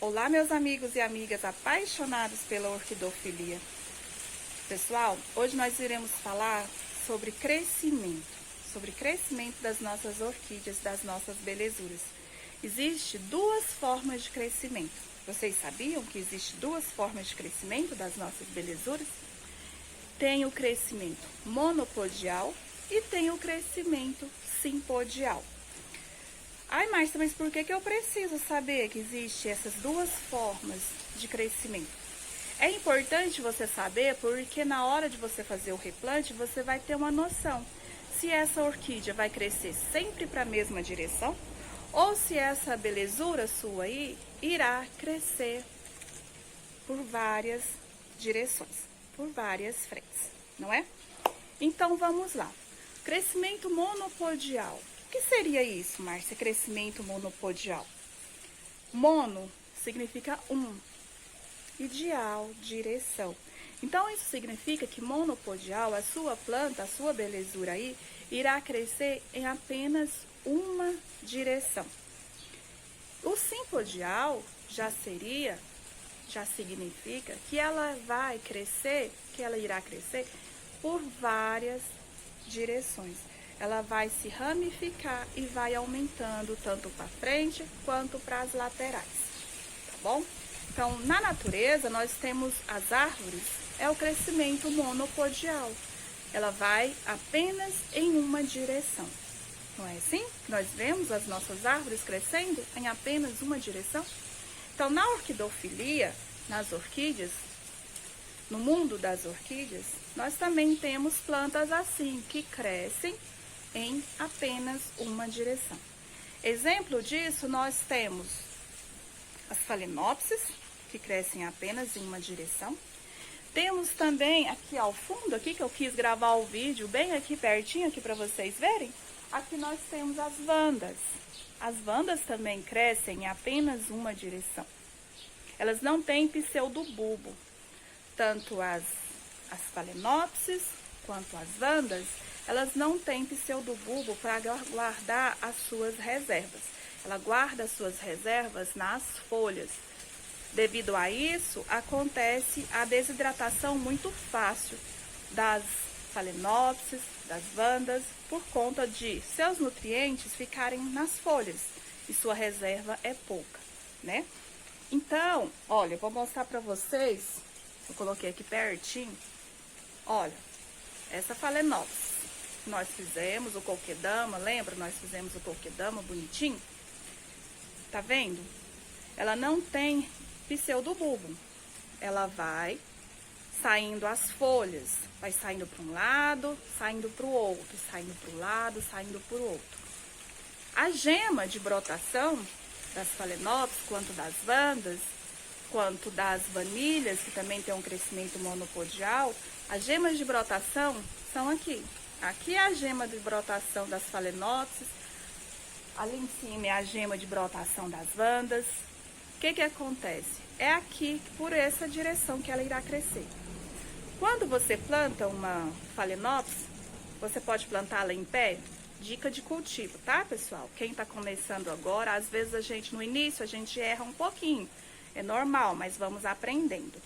Olá, meus amigos e amigas apaixonados pela orquidofilia. Pessoal, hoje nós iremos falar sobre crescimento das nossas orquídeas, das nossas belezuras. Existem duas formas de crescimento. Vocês sabiam que existem duas formas de crescimento das nossas belezuras? Tem o crescimento monopodial e tem o crescimento simpodial. Ai, Márcia, mas por que eu preciso saber que existem essas duas formas de crescimento? É importante você saber porque na hora de você fazer o replante, você vai ter uma noção se essa orquídea vai crescer sempre para a mesma direção ou se essa belezura sua aí irá crescer por várias direções, por várias frentes, não é? Então, vamos lá. Crescimento monopodial. O que seria isso, Márcia? Crescimento monopodial. Mono significa um, ideal, direção. Então, isso significa que monopodial, a sua planta, a sua belezura aí, irá crescer em apenas uma direção. O simpodial já significa que ela irá crescer por várias direções. Ela vai se ramificar e vai aumentando tanto para frente quanto para as laterais, tá bom? Então, na natureza, nós temos as árvores, é o crescimento monopodial. Ela vai apenas em uma direção. Não é assim? Nós vemos as nossas árvores crescendo em apenas uma direção? Então, na orquidofilia, nas orquídeas, no mundo das orquídeas, nós também temos plantas assim, que crescem em apenas uma direção. Exemplo disso, nós temos as Phalaenopsis, que crescem apenas em uma direção. Temos também aqui ao fundo, aqui que eu quis gravar o vídeo bem aqui pertinho, aqui para vocês verem. Aqui nós temos as Vandas. As Vandas também crescem em apenas uma direção. Elas não têm pseudobulbo. Tanto as Phalaenopsis quanto as Vandas, elas não têm pseudobulbo para guardar as suas reservas. Ela guarda as suas reservas nas folhas. Devido a isso, acontece a desidratação muito fácil das Phalaenopsis, das Vandas, por conta de seus nutrientes ficarem nas folhas e sua reserva é pouca, né? Então, olha, eu vou mostrar para vocês, eu coloquei aqui pertinho, olha, essa Phalaenopsis. Nós fizemos o coquedama, lembra? Nós fizemos o coquedama bonitinho. Tá vendo? Ela não tem pseudobulbo. Ela vai saindo as folhas. Vai saindo para um lado, saindo para o outro. Saindo para o lado, saindo para o outro. A gema de brotação das Phalaenopsis, quanto das Vandas, quanto das Vanilhas, que também tem um crescimento monopodial, as gemas de brotação são aqui. Aqui é a gema de brotação das Phalaenopsis, ali em cima é a gema de brotação das Vandas. O que acontece? É aqui, por essa direção que ela irá crescer. Quando você planta uma Phalaenopsis, você pode plantá-la em pé? Dica de cultivo, tá, pessoal? Quem tá começando agora, às vezes no início a gente erra um pouquinho. É normal, mas vamos aprendendo.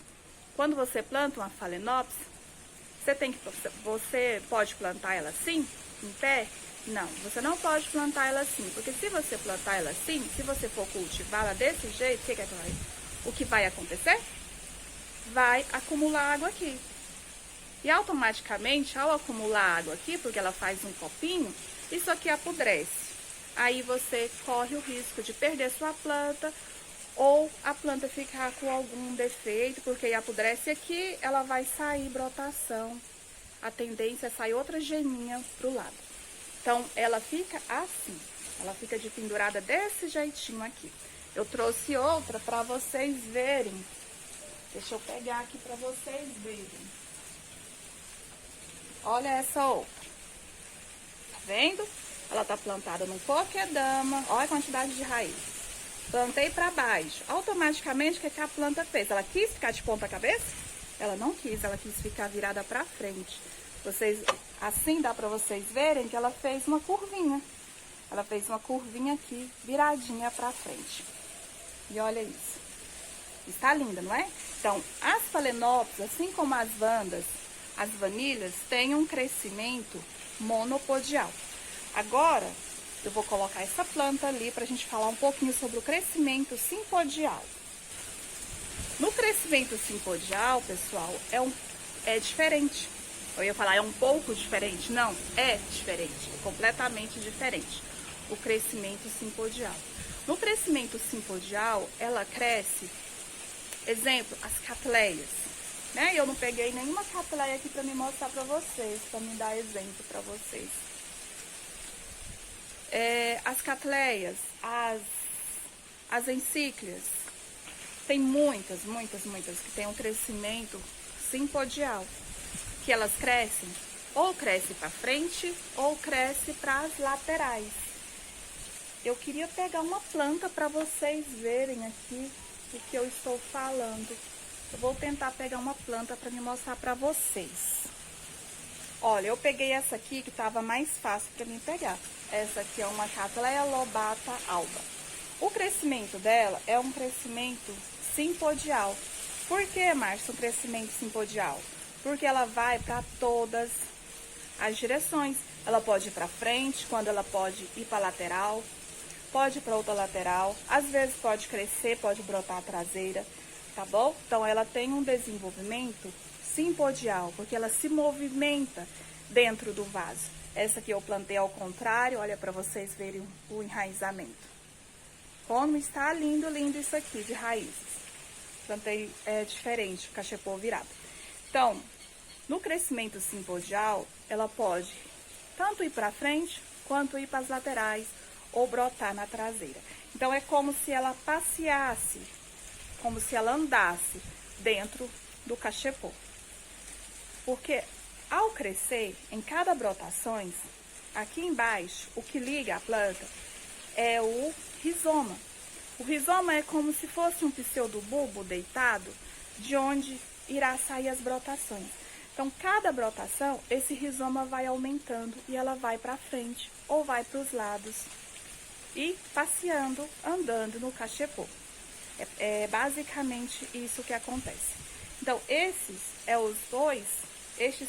Quando você planta uma Phalaenopsis, você pode plantar ela assim, em pé? Não, você não pode plantar ela assim, porque se você plantar ela assim, se você for cultivá-la desse jeito, o que vai acontecer? Vai acumular água aqui. E automaticamente, ao acumular água aqui, porque ela faz um copinho, isso aqui apodrece. Aí você corre o risco de perder sua planta, ou a planta ficar com algum defeito, porque apodrece aqui, ela vai sair brotação. A tendência é sair outra geminha pro lado. Então, ela fica assim. Ela fica de pendurada desse jeitinho aqui. Eu trouxe outra para vocês verem. Deixa eu pegar aqui para vocês verem. Olha essa outra. Tá vendo? Ela tá plantada no coquedama. Olha a quantidade de raiz. Plantei para baixo. Automaticamente, o que a planta fez? Ela quis ficar de ponta cabeça? Ela não quis, ela quis ficar virada para frente. Assim dá para vocês verem que ela fez uma curvinha. Ela fez uma curvinha aqui, viradinha para frente. E olha isso. Está linda, não é? Então, as Phalaenopsis, assim como as Vandas, as vanilhas, têm um crescimento monopodial. Agora, eu vou colocar essa planta ali para a gente falar um pouquinho sobre o crescimento simpodial. No crescimento simpodial, pessoal, é diferente. Eu ia falar é um pouco diferente. Não, é diferente, é completamente diferente o crescimento simpodial. No crescimento simpodial, ela cresce, exemplo, as catleias, né? Eu não peguei nenhuma catleia aqui para me mostrar para vocês, para me dar exemplo para vocês. As catleias, as encíclias, tem muitas que tem um crescimento simpodial, que elas crescem, ou cresce para frente, ou cresce para as laterais. Eu queria pegar uma planta para vocês verem aqui o que eu estou falando. Eu vou tentar pegar uma planta para me mostrar para vocês. Olha, eu peguei essa aqui que estava mais fácil para mim pegar. Essa aqui é uma Cattleya lobata alba. O crescimento dela é um crescimento simpodial. Por que, Márcia, um crescimento simpodial? Porque ela vai para todas as direções. Ela pode ir para frente, quando ela pode ir para lateral, pode ir para outra lateral, às vezes pode crescer, pode brotar a traseira, tá bom? Então ela tem um desenvolvimento simpodial, porque ela se movimenta dentro do vaso. Essa aqui eu plantei ao contrário, olha para vocês verem o enraizamento. Como está lindo, lindo isso aqui de raízes. Plantei diferente, o cachepô virado. Então, no crescimento simpodial, ela pode tanto ir para frente, quanto ir para as laterais, ou brotar na traseira. Então, é como se ela passeasse, como se ela andasse dentro do cachepô. Porque, ao crescer, em cada brotações, aqui embaixo, o que liga a planta é o rizoma. O rizoma é como se fosse um pseudobulbo deitado, de onde irá sair as brotações. Então, cada brotação, esse rizoma vai aumentando e ela vai para frente ou vai para os lados e passeando, andando no cachepô. É basicamente isso que acontece. Então, estes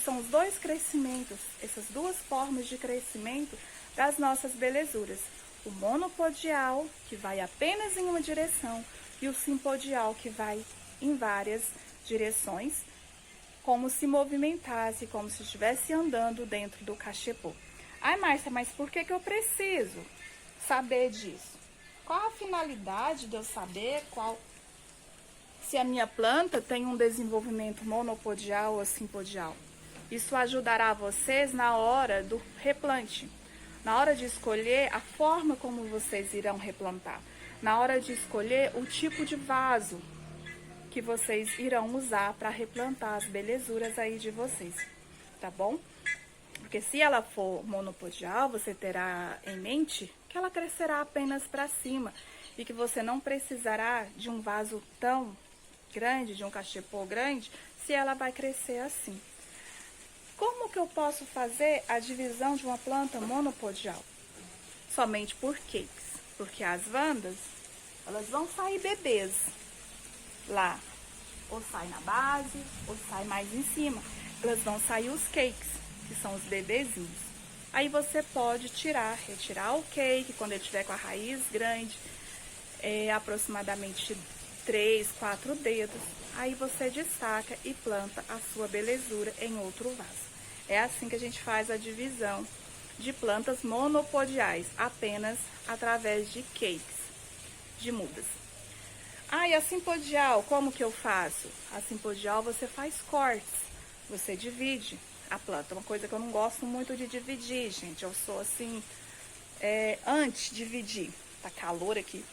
são os dois crescimentos, essas duas formas de crescimento das nossas belezuras. O monopodial, que vai apenas em uma direção, e o simpodial, que vai em várias direções, como se movimentasse, como se estivesse andando dentro do cachepô. Ai, Márcia, mas por que eu preciso saber disso? Qual a finalidade de eu saber se a minha planta tem um desenvolvimento monopodial ou simpodial? Isso ajudará vocês na hora do replante, na hora de escolher a forma como vocês irão replantar, na hora de escolher o tipo de vaso que vocês irão usar para replantar as belezuras aí de vocês, tá bom? Porque se ela for monopodial, você terá em mente que ela crescerá apenas para cima e que você não precisará de um vaso tão grande, de um cachepô grande, se ela vai crescer assim. Como que eu posso fazer a divisão de uma planta monopodial? Somente por cakes, porque as vandas, elas vão sair bebês lá, ou sai na base, ou sai mais em cima. Elas vão sair os cakes, que são os bebezinhos. Aí você pode retirar o cake quando ele tiver com a raiz grande, aproximadamente 3, 4 dedos. Aí você destaca e planta a sua belezura em outro vaso. É assim que a gente faz a divisão de plantas monopodiais, apenas através de cakes, de mudas. Ah, e a simpodial, como que eu faço? A simpodial você faz cortes, você divide a planta. Uma coisa que eu não gosto muito de dividir, gente. Eu sou assim, anti-dividir. Tá calor aqui.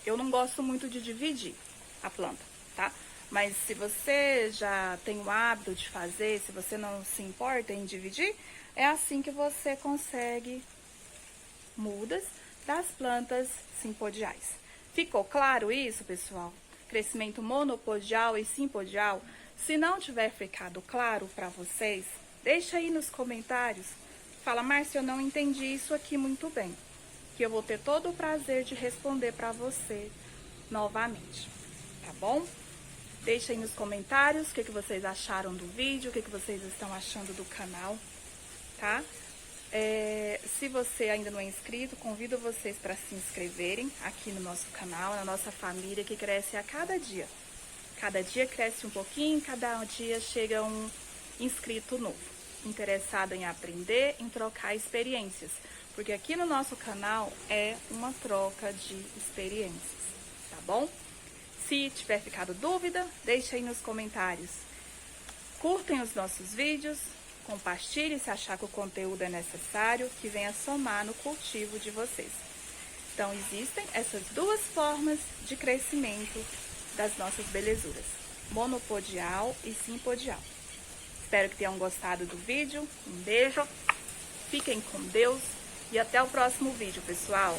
Eu não gosto muito de dividir a planta, tá? Mas se você já tem o hábito de fazer, se você não se importa em dividir, é assim que você consegue mudas das plantas simpodiais. Ficou claro isso, pessoal? Crescimento monopodial e simpodial? Se não tiver ficado claro para vocês, deixa aí nos comentários. Fala, Márcia, eu não entendi isso aqui muito bem. Que eu vou ter todo o prazer de responder para você novamente. tá bom? Deixem nos comentários o que vocês acharam do vídeo, o que vocês estão achando do canal, tá? Se você ainda não é inscrito, convido vocês para se inscreverem aqui no nosso canal, na nossa família que cresce a cada dia. Cada dia cresce um pouquinho, cada dia chega um inscrito novo, interessado em aprender, em trocar experiências. Porque aqui no nosso canal é uma troca de experiências, tá bom? Se tiver ficado dúvida, deixe aí nos comentários. Curtem os nossos vídeos, compartilhe se achar que o conteúdo é necessário, que venha somar no cultivo de vocês. Então, existem essas duas formas de crescimento das nossas belezuras, monopodial e simpodial. Espero que tenham gostado do vídeo. Um beijo, fiquem com Deus e até o próximo vídeo, pessoal!